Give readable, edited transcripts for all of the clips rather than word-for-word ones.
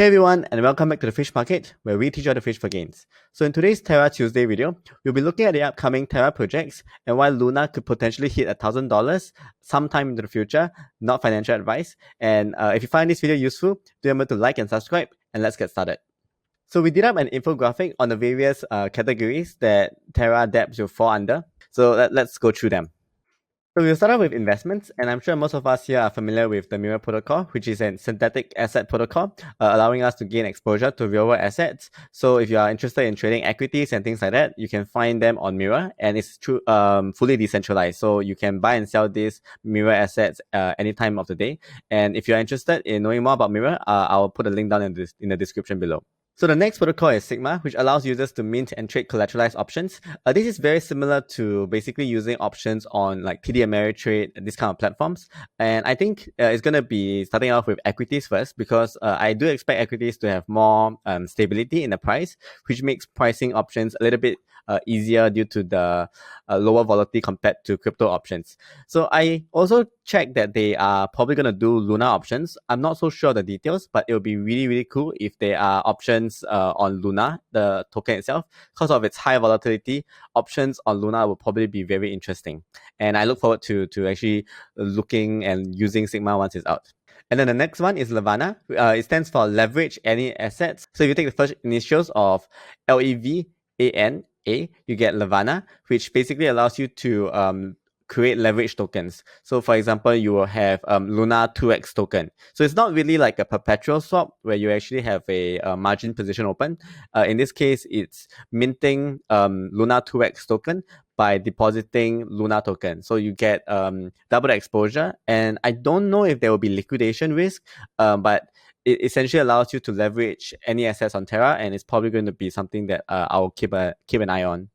Hey everyone, and welcome back to the Fish Market, where we teach you how to fish for gains. So in today's Terra Tuesday video, we'll be looking at the upcoming Terra projects and why Luna could potentially hit $1,000 sometime into the future, not financial advice. And if you find this video useful, do remember to like and subscribe, and let's get started. So we did up an infographic on the various categories that Terra dApps will fall under. So let's go through them. So we'll start off with investments, and I'm sure most of us here are familiar with the Mirror protocol, which is a synthetic asset protocol, allowing us to gain exposure to real-world assets. So if you are interested in trading equities and things like that, you can find them on Mirror, and it's fully decentralized. So you can buy and sell these Mirror assets any time of the day. And if you're interested in knowing more about Mirror, I'll put a link down in the description below. So the next protocol is Sigma, which allows users to mint and trade collateralized options. This is very similar to basically using options on like TD Ameritrade, this kind of platforms. And I think it's going to be starting off with equities first, because I do expect equities to have more stability in the price, which makes pricing options a little bit easier due to the lower volatility compared to crypto options. So I also checked that they are probably going to do Luna options. I'm not so sure the details, but it will be really, really cool if there are options on Luna, the token itself. Because of its high volatility, options on Luna will probably be very interesting. And I look forward to actually looking and using Sigma once it's out. And then the next one is Levana. It stands for Leverage Any Assets. So if you take the first initials of LEVANA, you get Levana, which basically allows you to create leverage tokens. So for example, you will have Luna 2x token. So it's not really like a perpetual swap where you actually have a margin position open. In this case, it's minting Luna 2x token by depositing Luna token. So you get double exposure. And I don't know if there will be liquidation risk, but it essentially allows you to leverage any assets on Terra, and it's probably going to be something that I'll keep an eye on.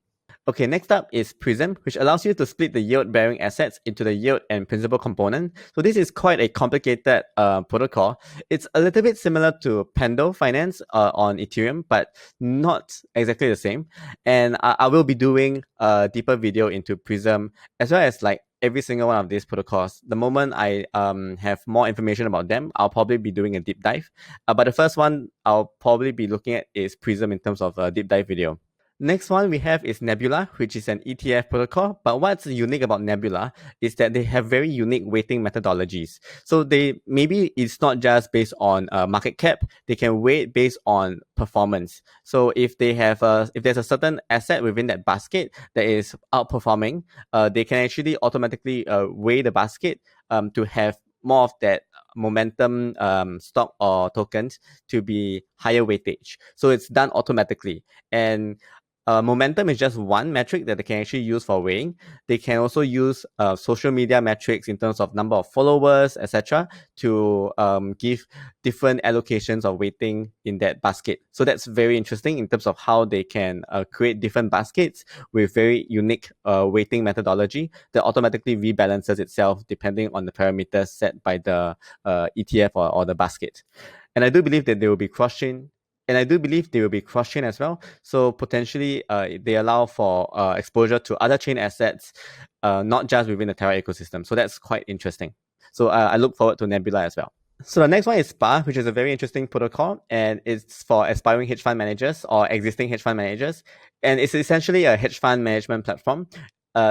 Okay, next up is Prism, which allows you to split the yield-bearing assets into the yield and principal component. So this is quite a complicated protocol. It's a little bit similar to Pando Finance on Ethereum, but not exactly the same. And I will be doing a deeper video into Prism, as well as like every single one of these protocols. The moment I have more information about them, I'll probably be doing a deep dive. But the first one I'll probably be looking at is Prism in terms of a deep dive video. Next one we have is Nebula, which is an ETF protocol. But what's unique about Nebula is that they have very unique weighting methodologies. So maybe it's not just based on market cap. They can weight based on performance. So if there's a certain asset within that basket that is outperforming, they can actually automatically weigh the basket to have more of that momentum stock or tokens to be higher weightage. So it's done automatically. And momentum is just one metric that they can actually use for weighing. They can also use social media metrics in terms of number of followers, etc., to give different allocations of weighting in that basket. So that's very interesting in terms of how they can create different baskets with very unique weighting methodology that automatically rebalances itself depending on the parameters set by the ETF or the basket. And I do believe that they will be cross-chain. And I do believe they will be cross-chain as well. So potentially, they allow for exposure to other chain assets, not just within the Terra ecosystem. So that's quite interesting. So I look forward to Nebula as well. So the next one is Spar, which is a very interesting protocol, and it's for aspiring hedge fund managers or existing hedge fund managers. And it's essentially a hedge fund management platform,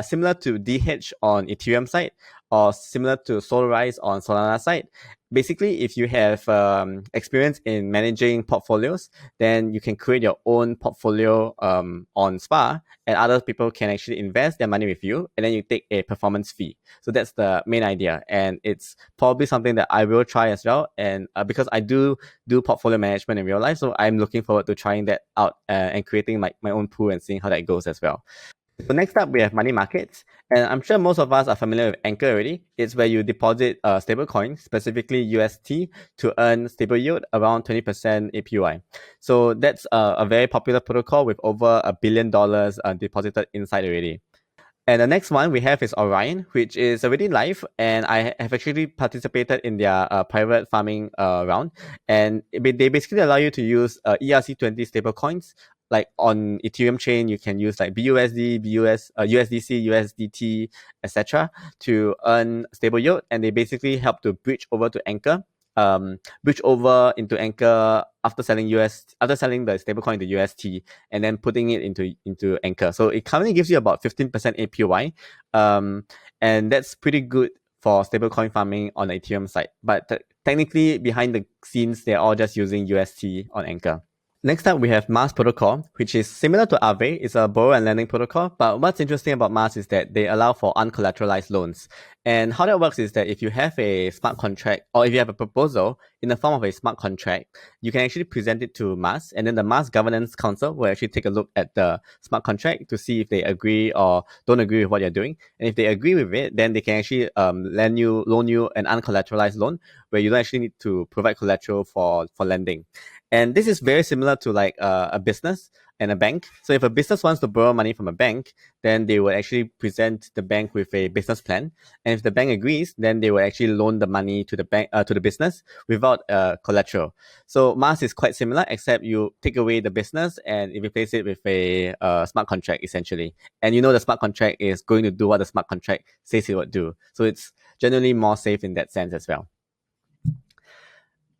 similar to DH on Ethereum side or similar to Solrise on Solana side. Basically, if you have experience in managing portfolios, then you can create your own portfolio on Spar, and other people can actually invest their money with you, and then you take a performance fee. So that's the main idea, and it's probably something that I will try as well. And because I do portfolio management in real life, so I'm looking forward to trying that out and creating my own pool and seeing how that goes as well. So next up, we have money markets. And I'm sure most of us are familiar with Anchor already. It's where you deposit stable coins, specifically UST, to earn stable yield around 20% APY. So that's a very popular protocol with over $1 billion deposited inside already. And the next one we have is Orion, which is already live, and I have actually participated in their private farming round. And they basically allow you to use ERC20 stablecoins. Like on Ethereum chain, you can use like BUSD, USDC, USDT, etc. to earn stable yield, and they basically help to bridge over to Anchor bridge over into Anchor after selling the stablecoin into UST and then putting it into Anchor. So it currently gives you about 15% APY, and that's pretty good for stablecoin farming on the Ethereum side. But technically, behind the scenes, they're all just using UST on Anchor. Next up, we have Mars Protocol, which is similar to Aave. It's a borrow and lending protocol, but what's interesting about Mars is that they allow for uncollateralized loans. And how that works is that if you have a smart contract, or if you have a proposal in the form of a smart contract, you can actually present it to Mars, and then the Mars Governance Council will actually take a look at the smart contract to see if they agree or don't agree with what you're doing. And if they agree with it, then they can actually loan you an uncollateralized loan where you don't actually need to provide collateral for lending. And this is very similar to like a business and a bank. So if a business wants to borrow money from a bank, then they will actually present the bank with a business plan. And if the bank agrees, then they will actually loan the money to the bank, to the business without collateral. So Mars is quite similar, except you take away the business and replace it with a smart contract essentially. And you know the smart contract is going to do what the smart contract says it would do. So it's generally more safe in that sense as well.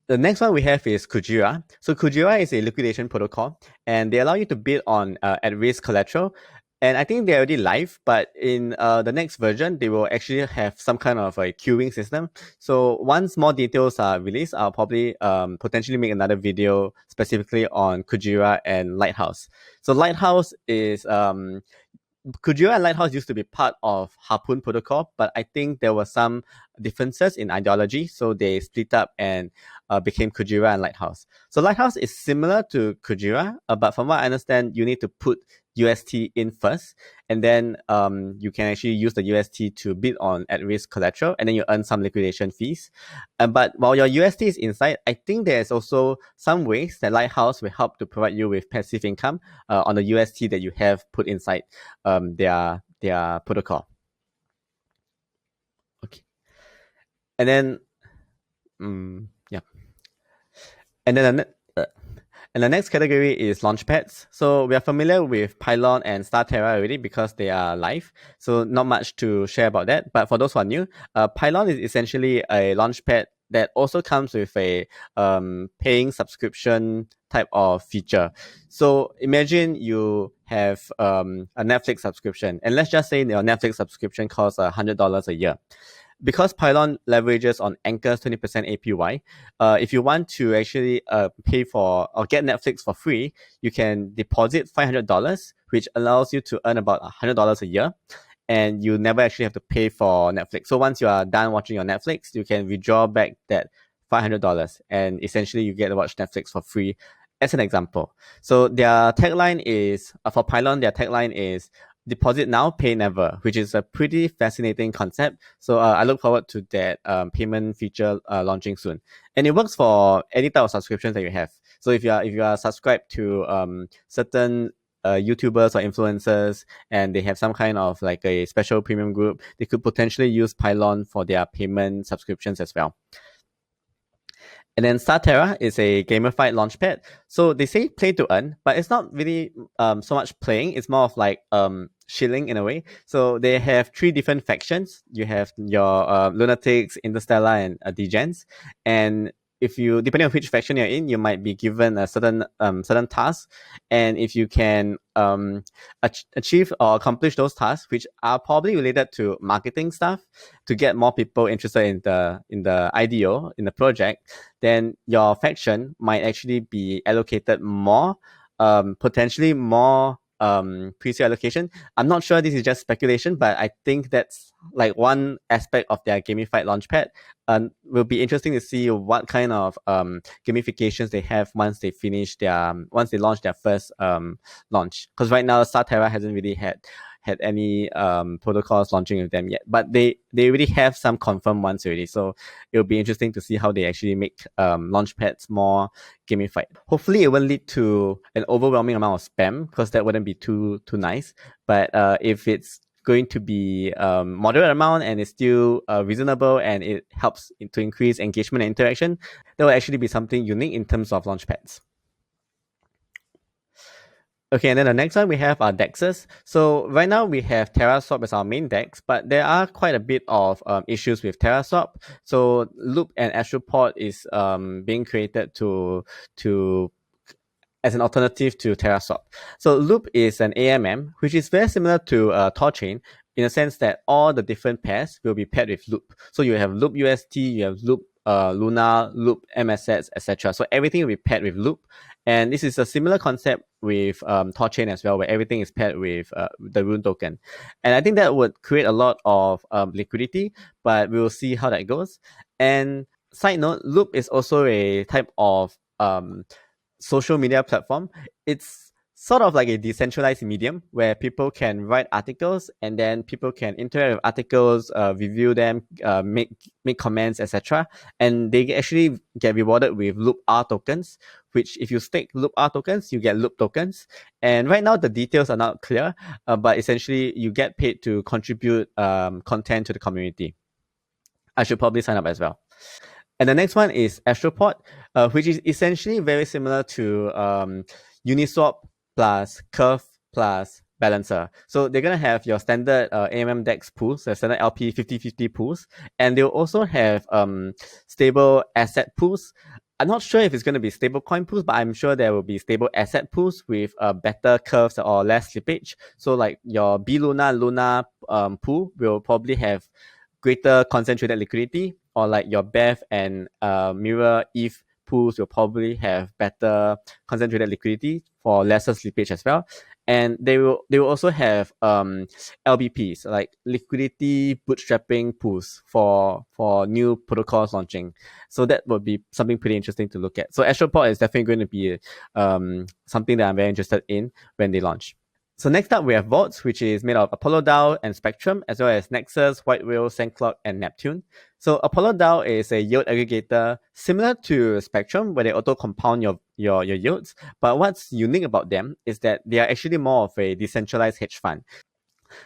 The next one we have is Kujira. So Kujira is a liquidation protocol, and they allow you to bid on at-risk collateral. And I think they're already live, but in the next version, they will actually have some kind of a queuing system. So once more details are released, I'll probably potentially make another video specifically on Kujira and Lighthouse. So Lighthouse is Kujira and Lighthouse used to be part of Harpoon protocol, but I think there were some differences in ideology, so they split up and became Kujira and Lighthouse. So Lighthouse is similar to Kujira, but from what I understand, you need to put UST in first, and then you can actually use the UST to bid on at-risk collateral, and then you earn some liquidation fees. But while your UST is inside, I think there's also some ways that Lighthouse will help to provide you with passive income on the UST that you have put inside their protocol. Okay, and then yeah, and then and the next category is Launchpads. So we are familiar with Pylon and StarTerra already because they are live. So not much to share about that. But for those who are new, Pylon is essentially a Launchpad that also comes with a paying subscription type of feature. So imagine you have a Netflix subscription, and let's just say your Netflix subscription costs $100 a year. Because Pylon leverages on Anchor's 20% APY, if you want to actually pay for or get Netflix for free, you can deposit $500, which allows you to earn about $100 a year, and you never actually have to pay for Netflix. So once you are done watching your Netflix, you can withdraw back that $500, and essentially you get to watch Netflix for free, as an example. So their tagline is, for Pylon, their tagline is deposit now, pay never, which is a pretty fascinating concept. So I look forward to that payment feature launching soon. And it works for any type of subscriptions that you have. So if you are subscribed to certain YouTubers or influencers, and they have some kind of like a special premium group, they could potentially use Pylon for their payment subscriptions as well. And then StarTerra is a gamified launchpad. So they say play to earn, but it's not really so much playing. It's more of like shilling in a way. So they have 3 different factions. You have your Lunatics, Interstellar, and Degens. And if you, depending on which faction you're in, you might be given a certain task. And if you can achieve or accomplish those tasks, which are probably related to marketing stuff, to get more people interested in the IDO, in the project, then your faction might actually be allocated more, potentially more pre-sale allocation. I'm not sure, this is just speculation, but I think that's like one aspect of their gamified launchpad. Will be interesting to see what kind of gamifications they have once they launch their first launch. Because right now StarTerra hasn't really had any protocols launching with them yet, but they already have some confirmed ones already. So it'll be interesting to see how they actually make launchpads more gamified. Hopefully it won't lead to an overwhelming amount of spam, because that wouldn't be too nice. But if it's going to be moderate amount and it's still reasonable, and it helps to increase engagement and interaction, that will actually be something unique in terms of launchpads. Okay, and then the next one we have our dexes. So right now we have TerraSwap as our main dex, but there are quite a bit of issues with TerraSwap. So Loop and Astroport is being created to as an alternative to TerraSwap. So Loop is an AMM, which is very similar to Torchain in the sense that all the different pairs will be paired with Loop. So you have Loop UST, you have Loop Luna, Loop MSX, etc. So everything will be paired with Loop. And this is a similar concept with Torchain as well, where everything is paired with the Rune token. And I think that would create a lot of liquidity, but we will see how that goes. And side note, Loop is also a type of social media platform. It's sort of like a decentralized medium where people can write articles and then people can interact with articles, review them, make comments, etc. And they actually get rewarded with Loop R tokens, which if you stake Loop R tokens, you get Loop tokens. And right now the details are not clear, but essentially you get paid to contribute content to the community. I should probably sign up as well. And the next one is Astroport, which is essentially very similar to Uniswap plus Curve plus Balancer. So they're going to have your standard AMM DEX pools, so standard LP 50-50 pools, and they'll also have stable asset pools. I'm not sure if it's going to be stable coin pools, but I'm sure there will be stable asset pools with better curves or less slippage. So like your B Luna pool will probably have greater concentrated liquidity, or like your BEV and Mirror ETH pools will probably have better concentrated liquidity for lesser slippage as well. And they will also have LBPs, like liquidity bootstrapping pools for new protocols launching. So that would be something pretty interesting to look at. So Astroport is definitely going to be something that I'm very interested in when they launch. So next up, we have Vaults, which is made of ApolloDao and Spectrum, as well as Nexus, Whitewhale, Sandclock, and Neptune. So ApolloDao is a yield aggregator similar to Spectrum, where they auto-compound your yields. But what's unique about them is that they are actually more of a decentralized hedge fund.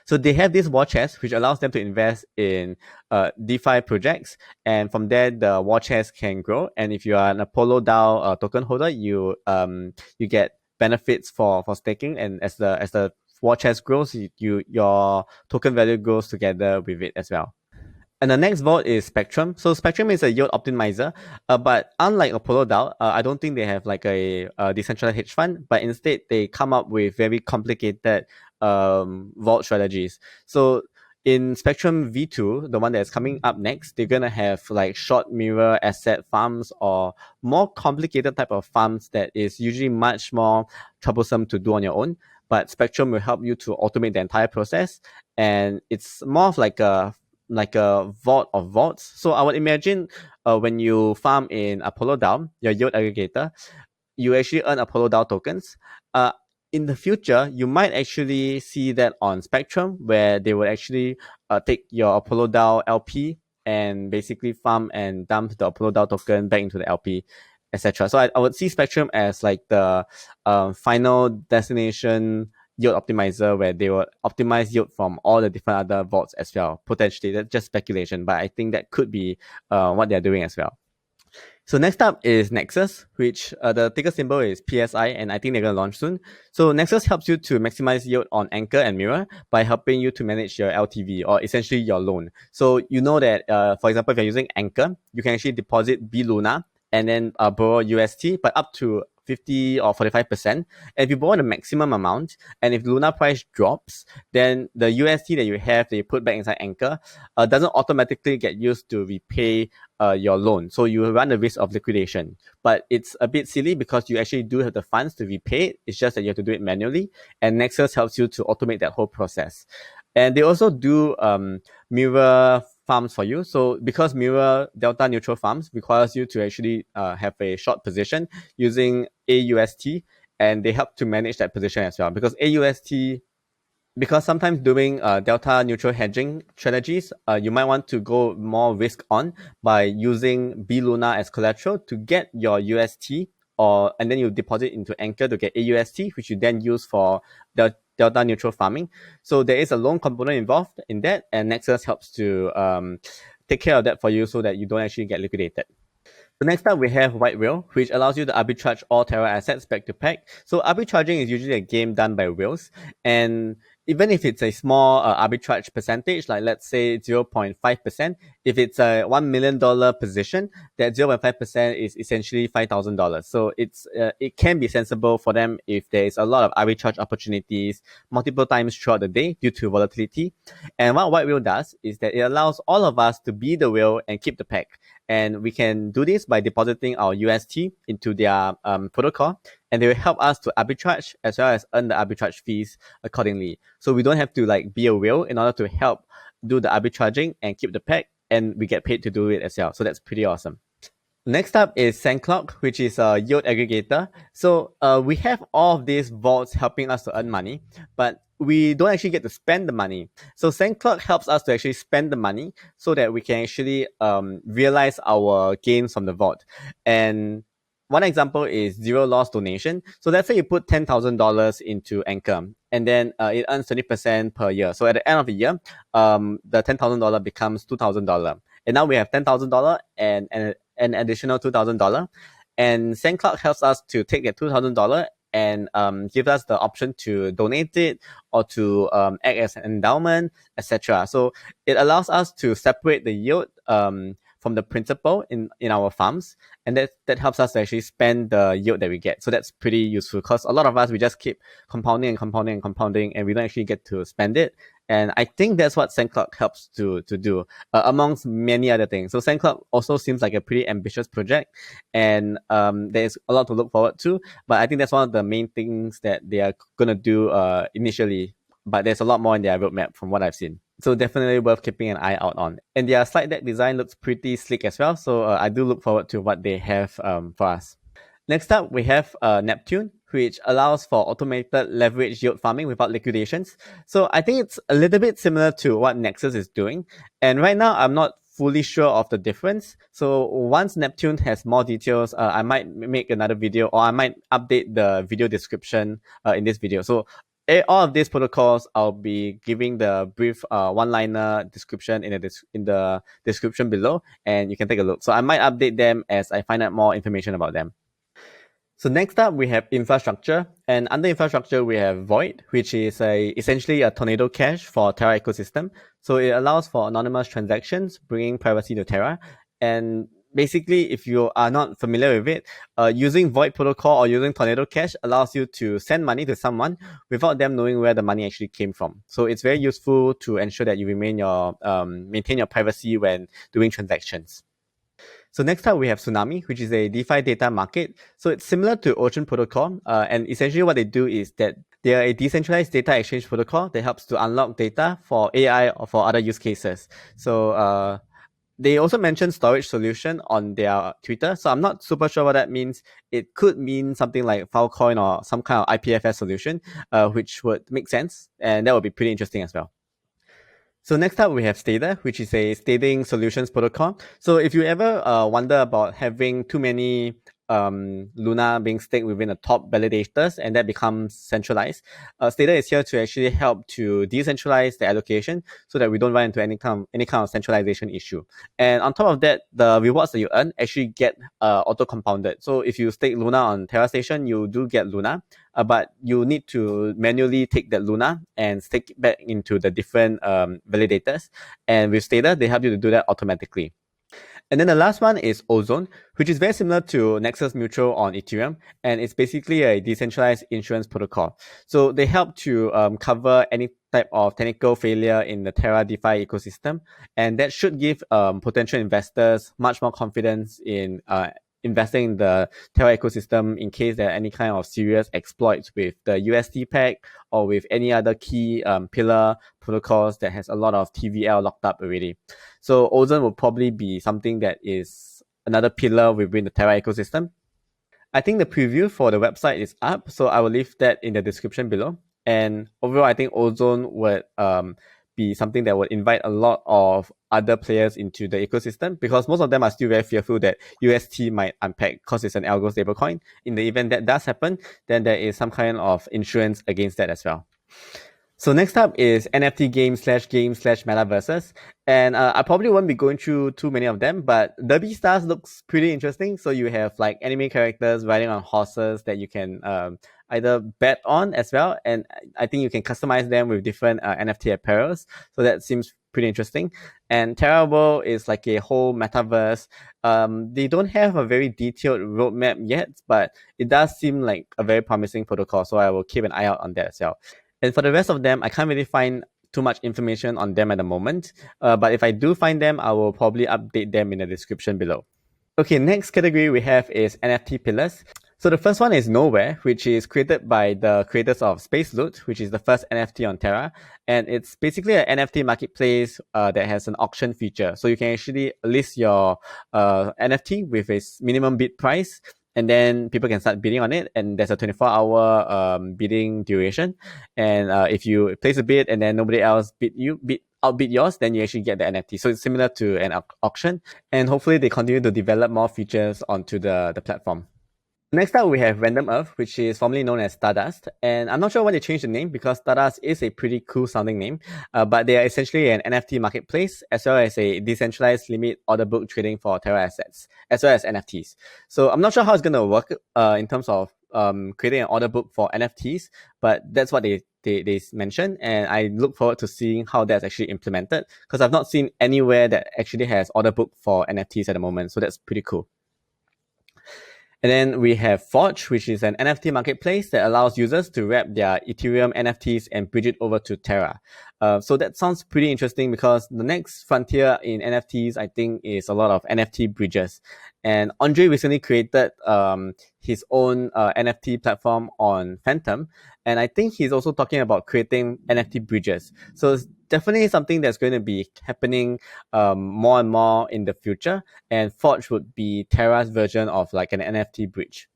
So they have this war chest, which allows them to invest in DeFi projects, and from there the war chest can grow. And if you are an ApolloDao token holder, you get benefits for staking, and as the war chest grows, your token value grows together with it as well. And the next vault is Spectrum. So Spectrum is a yield optimizer, but unlike ApolloDao, I don't think they have like a decentralized hedge fund, but instead they come up with very complicated vault strategies. So in Spectrum V2, the one that's coming up next, they're gonna have like short mirror asset farms or more complicated type of farms that is usually much more troublesome to do on your own. But Spectrum will help you to automate the entire process, and it's more of like a vault of vaults. So I would imagine when you farm in ApolloDao, your yield aggregator, you actually earn ApolloDao tokens. In the future, you might actually see that on Spectrum, where they will actually take your ApolloDao LP and basically farm and dump the ApolloDao token back into the LP, etc. So I would see Spectrum as like the final destination yield optimizer, where they will optimize yield from all the different other vaults as well. Potentially, that's just speculation, but I think that could be what they're doing as well. So next up is Nexus, which the ticker symbol is PSI, and I think they're going to launch soon. So Nexus helps you to maximize yield on Anchor and Mirror by helping you to manage your LTV, or essentially your loan. So you know that, for example, if you're using Anchor, you can actually deposit B Luna and then borrow UST, but up to 50 or 45%. And if you borrow the maximum amount, and if Luna price drops, then the UST that you have that you put back inside Anchor doesn't automatically get used to repay your loan. So you run the risk of liquidation. But it's a bit silly because you actually do have the funds to repay it. It's just that you have to do it manually. And Nexus helps you to automate that whole process. And they also do mirror farms for you. So because mirror delta neutral farms requires you to actually have a short position using AUST, and they help to manage that position as well. Because sometimes doing delta neutral hedging strategies, you might want to go more risk on by using B Luna as collateral to get your UST, and then you deposit into Anchor to get AUST, which you then use for the delta neutral farming. So there is a loan component involved in that, and Nexus helps to take care of that for you so that you don't actually get liquidated. So next up, we have Whitewhale, which allows you to arbitrage all Terra assets back to pack. So arbitraging is usually a game done by whales, and even if it's a small arbitrage percentage, like let's say 0.5%, if it's a $1 million position, that 0.5% is essentially $5,000. So it can be sensible for them if there is a lot of arbitrage opportunities multiple times throughout the day due to volatility. And what Whitewhale does is that it allows all of us to be the whale and keep the pack. And we can do this by depositing our UST into their protocol, and they will help us to arbitrage as well as earn the arbitrage fees accordingly. So we don't have to like be a whale in order to help do the arbitraging and keep the pack, and we get paid to do it as well. So that's pretty awesome. Next up is Sandclock, which is a yield aggregator. So we have all of these vaults helping us to earn money, but we don't actually get to spend the money. So Sandclock helps us to actually spend the money so that we can actually realize our gains from the vault. And one example is zero loss donation. So let's say you put $10,000 into Anchor, and then it earns 20% per year. So at the end of the year, the $10,000 becomes $2,000. And now we have $10,000 and an additional $2,000. And Sandclock helps us to take that $2,000 and give us the option to donate it or to act as an endowment, etc. So it allows us to separate the yield from the principal in our farms, and that helps us to actually spend the yield that we get. So that's pretty useful because a lot of us, we just keep compounding and compounding and compounding, and we don't actually get to spend it. And I think that's what Sandclock helps to do, amongst many other things. So Sandclock also seems like a pretty ambitious project, and there's a lot to look forward to. But I think that's one of the main things that they are going to do initially. But there's a lot more in their roadmap from what I've seen. So definitely worth keeping an eye out on. And their slide deck design looks pretty slick as well. So I do look forward to what they have for us. Next up, we have Neptune, which allows for automated leverage yield farming without liquidations. So I think it's a little bit similar to what Nexus is doing. And right now, I'm not fully sure of the difference. So once Neptune has more details, I might make another video, or I might update the video description in this video. So all of these protocols, I'll be giving the brief one-liner description in the description below, and you can take a look. So I might update them as I find out more information about them. So next up, we have infrastructure, and under infrastructure, we have Void, which is essentially a tornado cache for Terra ecosystem. So it allows for anonymous transactions, bringing privacy to Terra. And basically, if you are not familiar with it, using Void protocol or using tornado cache allows you to send money to someone without them knowing where the money actually came from. So it's very useful to ensure that you maintain your privacy when doing transactions. So next up, we have Tsunami, which is a DeFi data market. So it's similar to Ocean Protocol. And essentially what they do is that they are a decentralized data exchange protocol that helps to unlock data for AI or for other use cases. So they also mentioned storage solution on their Twitter. So I'm not super sure what that means. It could mean something like Filecoin or some kind of IPFS solution, which would make sense. And that would be pretty interesting as well. So next up, we have Stader, which is a staging solutions protocol. So if you ever wonder about having too many Luna being staked within the top validators and that becomes centralized, Stader is here to actually help to decentralize the allocation so that we don't run into any kind of centralization issue. And on top of that, the rewards that you earn actually get auto compounded. So if you stake Luna on Terra Station, you do get Luna, but you need to manually take that Luna and stake it back into the different validators. And with Stader, they help you to do that automatically. And then the last one is Ozone, which is very similar to Nexus Mutual on Ethereum, and it's basically a decentralized insurance protocol. So they help to cover any type of technical failure in the Terra DeFi ecosystem, and that should give potential investors much more confidence in investing in the Terra ecosystem in case there are any kind of serious exploits with the UST pack or with any other key pillar protocols that has a lot of TVL locked up already. So Ozone will probably be something that is another pillar within the Terra ecosystem. I think the preview for the website is up, so I will leave that in the description below. And overall, I think Ozone would be something that would invite a lot of other players into the ecosystem, because most of them are still very fearful that UST might unpack because it's an algo stablecoin. In the event that does happen, then there is some kind of insurance against that as well. So next up is NFT Games/Game/Metaverses. And I probably won't be going through too many of them, but Derby Stars looks pretty interesting. So you have like anime characters riding on horses that you can either bet on as well. And I think you can customize them with different NFT apparels. So that seems pretty interesting. And Terra World is like a whole metaverse. They don't have a very detailed roadmap yet, but it does seem like a very promising protocol. So I will keep an eye out on that as well. And for the rest of them, I can't really find too much information on them at the moment. But if I do find them, I will probably update them in the description below. Okay, next category we have is NFT pillars. So the first one is Knowhere, which is created by the creators of Space Loot, which is the first NFT on Terra. And it's basically an NFT marketplace that has an auction feature. So you can actually list your NFT with a minimum bid price, and then people can start bidding on it, and there's a 24-hour bidding duration. And if you place a bid and then nobody else outbid yours, then you actually get the NFT. So it's similar to an auction, and hopefully they continue to develop more features onto the platform. Next up, we have RandomEarth, which is formerly known as Stardust. And I'm not sure why they changed the name, because Stardust is a pretty cool sounding name. But they are essentially an NFT marketplace, as well as a decentralized limit order book trading for Terra assets, as well as NFTs. So I'm not sure how it's going to work in terms of creating an order book for NFTs, but that's what they mentioned. And I look forward to seeing how that's actually implemented, because I've not seen anywhere that actually has order book for NFTs at the moment. So that's pretty cool. And then we have Forge, which is an NFT marketplace that allows users to wrap their Ethereum NFTs and bridge it over to Terra. So that sounds pretty interesting, because the next frontier in NFTs, I think, is a lot of NFT bridges. And Andre recently created his own NFT platform on Phantom. And I think he's also talking about creating NFT bridges. So it's definitely something that's going to be happening more and more in the future. And Forge would be Terra's version of like an NFT bridge.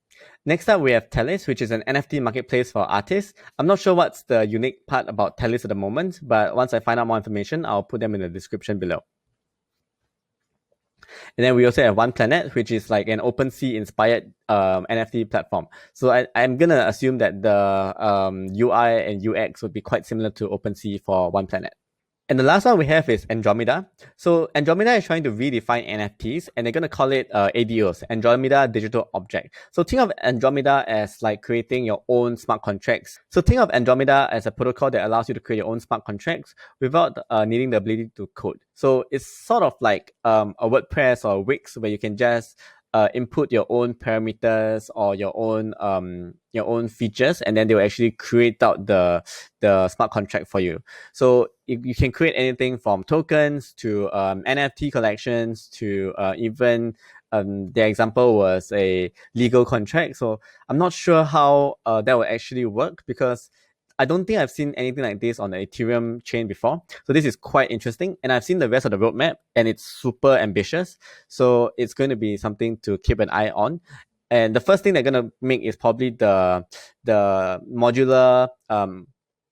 Next up, we have Talis, which is an NFT marketplace for artists. I'm not sure what's the unique part about Talis at the moment, but once I find out more information, I'll put them in the description below. And then we also have OnePlanet, which is like an OpenSea inspired NFT platform. So I'm going to assume that the UI and UX would be quite similar to OpenSea for OnePlanet. And the last one we have is Andromeda. So Andromeda is trying to redefine NFTs, and they're going to call it ADOs, Andromeda Digital Object. So think of Andromeda as like creating your own smart contracts. So think of Andromeda as a protocol that allows you to create your own smart contracts without needing the ability to code. So it's sort of like a WordPress or Wix, where you can just input your own parameters or your own features, and then they will actually create out the smart contract for you. So you can create anything from tokens to NFT collections to even the example was a legal contract. So I'm not sure how that will actually work, because I don't think I've seen anything like this on the Ethereum chain before. So this is quite interesting. And I've seen the rest of the roadmap, and it's super ambitious. So it's going to be something to keep an eye on. And the first thing they're going to make is probably the modular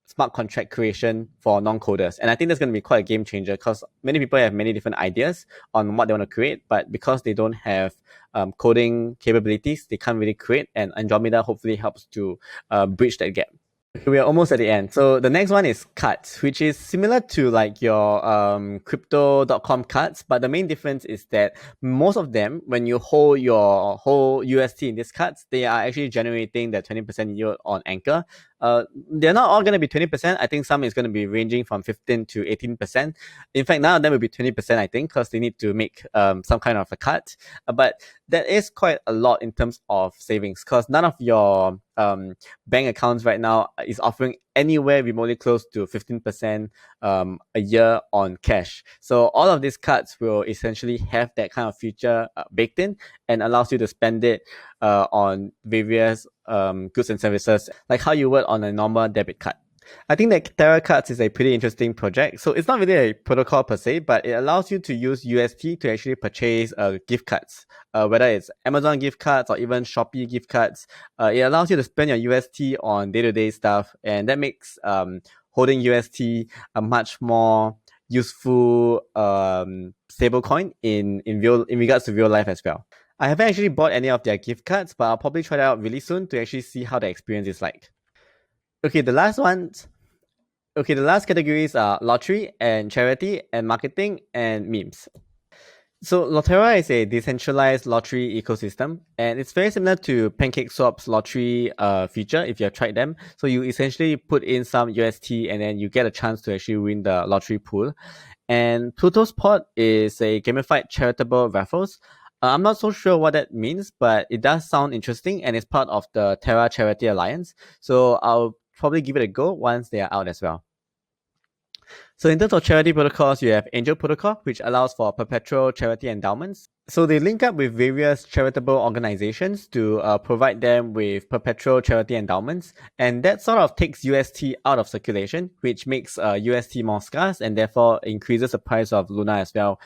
smart contract creation for non-coders. And I think that's going to be quite a game changer, because many people have many different ideas on what they want to create, but because they don't have coding capabilities, they can't really create. And Andromeda hopefully helps to bridge that gap. We are almost at the end. So the next one is cards, which is similar to like your crypto.com cards, but the main difference is that most of them, when you hold your whole UST in these cards, they are actually generating the 20% yield on Anchor. They're not all going to be 20%. I think some is going to be ranging from 15 to 18%. In fact, none of them will be 20%, I think, because they need to make some kind of a cut. But that is quite a lot in terms of savings, because none of your bank accounts right now is offering anywhere remotely close to 15% a year on cash. So all of these cards will essentially have that kind of feature baked in, and allows you to spend it on various goods and services, like how you would on a normal debit card. I think that Terra.cards is a pretty interesting project. So it's not really a protocol per se, but it allows you to use UST to actually purchase gift cards, whether it's Amazon gift cards or even Shopee gift cards. It allows you to spend your UST on day-to-day stuff, and that makes holding UST a much more useful stablecoin in regards to real life as well. I haven't actually bought any of their gift cards, but I'll probably try that out really soon to actually see how the experience is like. Okay, the last one Okay, the last categories are lottery and charity and marketing and memes. So Lotera is a decentralized lottery ecosystem, and it's very similar to PancakeSwap's lottery feature if you have tried them. So you essentially put in some UST and then you get a chance to actually win the lottery pool. And Pluto's Pot is a gamified charitable raffles. I'm not so sure what that means, but it does sound interesting and it's part of the Terra Charity Alliance. So I'll probably give it a go once they are out as well. So in terms of charity protocols, you have Angel Protocol, which allows for perpetual charity endowments. So they link up with various charitable organizations to provide them with perpetual charity endowments. And that sort of takes UST out of circulation, which makes UST more scarce and therefore increases the price of Luna as well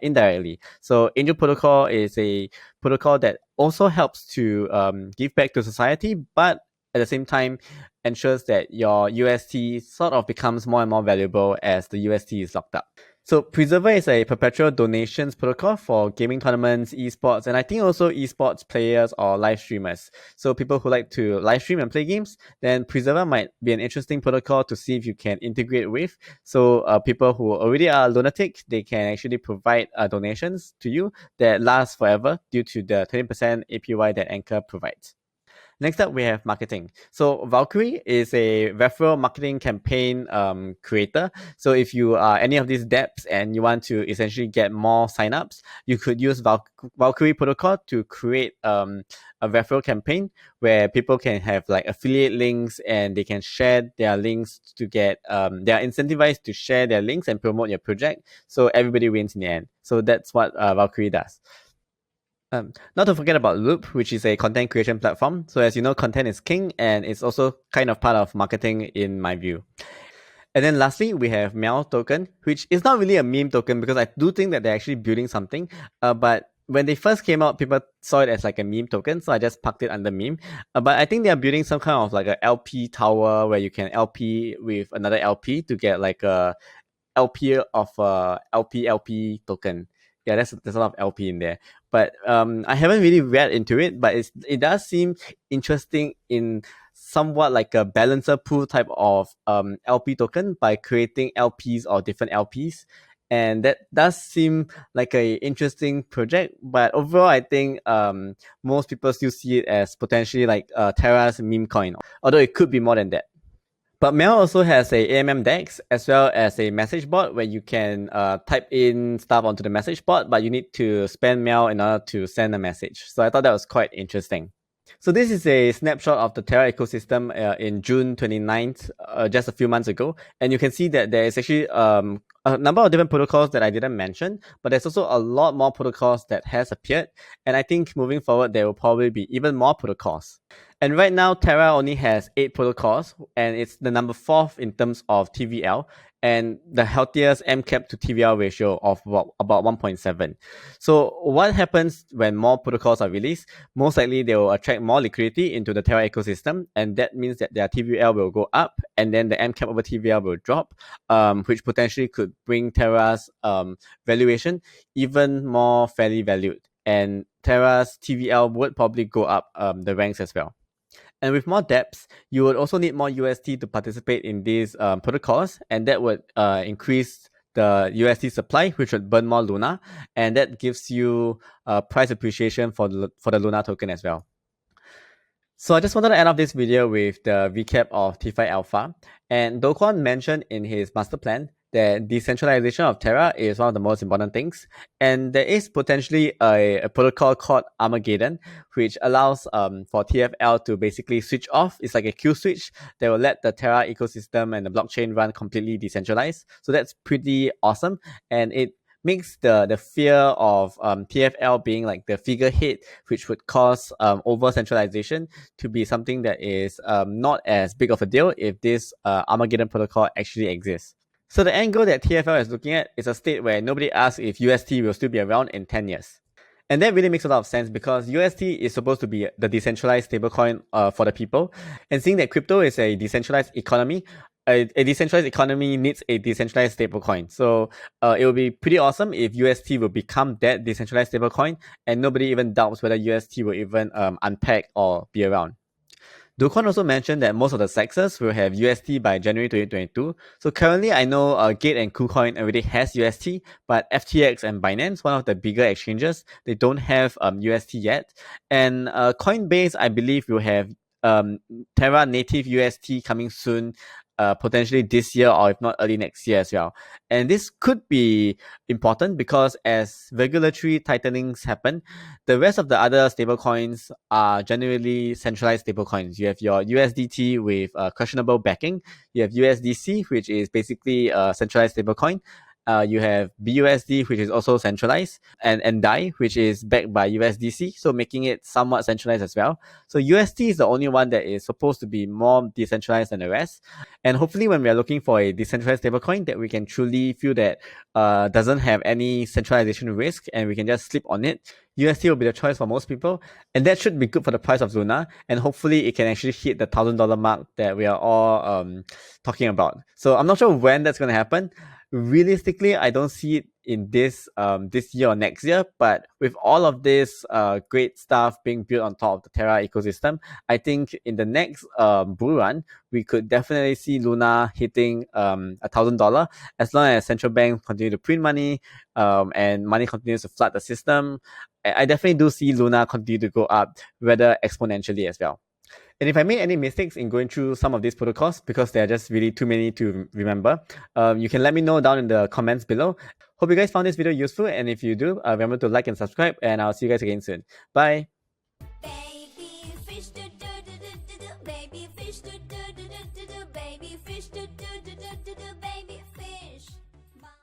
indirectly. So Angel Protocol is a protocol that also helps to give back to society, but at the same time ensures that your UST sort of becomes more and more valuable as the UST is locked up. So Preserver is a perpetual donations protocol for gaming tournaments, esports, and I think also esports players or live streamers. So people who like to live stream and play games, then Preserver might be an interesting protocol to see if you can integrate with. So people who already are lunatic, they can actually provide donations to you that last forever due to the 20% APY that Anchor provides. Next up, we have marketing. So Valkyrie is a referral marketing campaign creator. So if you are any of these dApps and you want to essentially get more signups, you could use Valkyrie protocol to create a referral campaign where people can have like affiliate links and they can share their links to get they are incentivized to share their links and promote your project. So everybody wins in the end. So that's what Valkyrie does. Not to forget about Loop, which is a content creation platform. So as you know, content is king and it's also kind of part of marketing in my view. And then lastly, we have Meow token, which is not really a meme token because I do think that they're actually building something. But when they first came out, people saw it as like a meme token, so I just parked it under meme. But I think they are building some kind of like a LP tower where you can LP with another LP to get like a LP of LP token. Yeah, there's a lot of LP in there. But I haven't really read into it, but it does seem interesting in somewhat like a balancer pool type of LP token by creating LPs or different LPs. And that does seem like a interesting project, but overall, I think most people still see it as potentially like Terra's meme coin, although it could be more than that. But Mail also has a AMM DEX as well as a message board where you can type in stuff onto the message board, but you need to spend Mail in order to send a message. So I thought that was quite interesting. So this is a snapshot of the Terra ecosystem in June 29th, just a few months ago. And you can see that there is actually a number of different protocols that I didn't mention, but there's also a lot more protocols that has appeared. And I think moving forward, there will probably be even more protocols. And right now, Terra only has 8 protocols, and it's the number 4th in terms of TVL, and the healthiest MCAP to TVL ratio of about 1.7. So what happens when more protocols are released? Most likely, they will attract more liquidity into the Terra ecosystem, and that means that their TVL will go up, and then the MCAP over TVL will drop, which potentially could bring Terra's valuation even more fairly valued. And Terra's TVL would probably go up the ranks as well. And with more dApps, you would also need more UST to participate in these protocols, and that would increase the UST supply, which would burn more Luna, and that gives you price appreciation for the Luna token as well. So I just wanted to end off this video with the recap of T5 Alpha. And Do Kwon mentioned in his master plan that decentralization of Terra is one of the most important things. And there is potentially a protocol called Armageddon, which allows for TFL to basically switch off. It's like a Q switch that will let the Terra ecosystem and the blockchain run completely decentralized. So that's pretty awesome. And it makes the fear of TFL being like the figurehead, which would cause over centralization, to be something that is not as big of a deal if this Armageddon protocol actually exists. So the end goal that TFL is looking at is a state where nobody asks if UST will still be around in 10 years. And that really makes a lot of sense because UST is supposed to be the decentralized stablecoin for the people. And seeing that crypto is a decentralized economy, a decentralized economy needs a decentralized stablecoin. So it will be pretty awesome if UST will become that decentralized stablecoin and nobody even doubts whether UST will even unpack or be around. Do-kwon also mentioned that most of the sexes will have UST by January 2022. So currently, I know Gate and KuCoin already has UST, but FTX and Binance, one of the bigger exchanges, they don't have UST yet. And Coinbase, I believe, will have Terra native UST coming soon, potentially this year or if not early next year as well. And this could be important because as regulatory tightenings happen, the rest of the other stablecoins are generally centralized stablecoins. You have your USDT with questionable backing. You have USDC, which is basically a centralized stablecoin. You have BUSD, which is also centralized, and DAI, which is backed by USDC, so making it somewhat centralized as well. So UST is the only one that is supposed to be more decentralized than the rest. And hopefully, when we are looking for a decentralized stablecoin, that we can truly feel that doesn't have any centralization risk, and we can just sleep on it, UST will be the choice for most people, and that should be good for the price of Luna, and hopefully it can actually hit the $1,000 mark that we are all talking about. So I'm not sure when that's going to happen. Realistically, I don't see it in this year or next year, but with all of this great stuff being built on top of the Terra ecosystem, I think in the next bull run, we could definitely see Luna hitting $1,000 as long as central banks continue to print money and money continues to flood the system. I definitely do see Luna continue to go up, rather exponentially as well. And if I made any mistakes in going through some of these protocols, because there are just really too many to remember, you can let me know down in the comments below. Hope you guys found this video useful, and if you do, remember to like and subscribe, and I'll see you guys again soon. Bye!